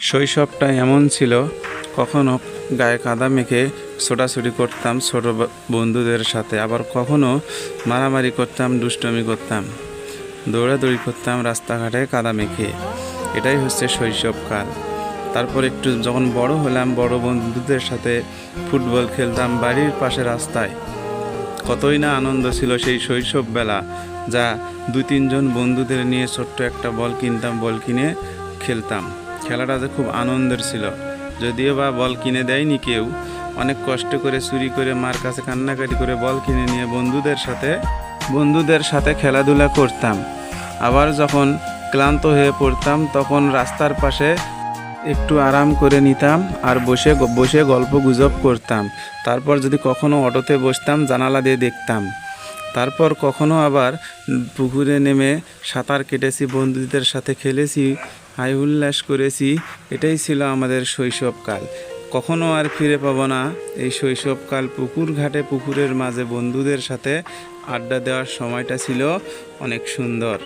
শৈশবটা এমন ছিল, কখনো গায়ে কাদা মেখে ছোটাছুটি করতাম ছোট বন্ধুদের সাথে, আবার কখনো মারামারি করতাম, দুষ্টুমি করতাম, দৌড়াদৌড়ি করতাম রাস্তাঘাটে কাদা মেখে। এটাই হচ্ছে শৈশবকাল। তারপর একটু যখন বড় হলাম, বড় বন্ধুদের সাথে ফুটবল খেলতাম বাড়ির পাশে রাস্তায়। কতই না আনন্দ ছিল সেই শৈশববেলা, যা 2-3 জন বন্ধুদের নিয়ে ছোট্ট একটা বল কিনতাম, বল কিনে খেলতাম। খেলাটা যে খুব আনন্দের ছিল, যদিও বা বল কিনে দেয়নি কেউ, অনেক কষ্ট করে চুরি করে মার কাছে কান্নাকাটি করে বল কিনে নিয়ে বন্ধুদের সাথে খেলাধুলা করতাম। আবার যখন ক্লান্ত হয়ে পড়তাম তখন রাস্তার পাশে একটু আরাম করে নিতাম আর বসে বসে গল্প গুজব করতাম। তারপর যদি কখনো অটোতে বসতাম, জানালা দিয়ে দেখতাম। তারপর কখনো আবার পুকুরে নেমে সাঁতার কেটেছি, বন্ধুদের সাথে খেলেছি, হাই উল্লাস করেছি। এটাই ছিল আমাদের শৈশবকাল। কখনো আর ফিরে পাবো না এই শৈশবকাল। পুকুর ঘাটে, পুকুরের মাঝে বন্ধুদের সাথে আড্ডা দেওয়ার সময়টা ছিল অনেক সুন্দর।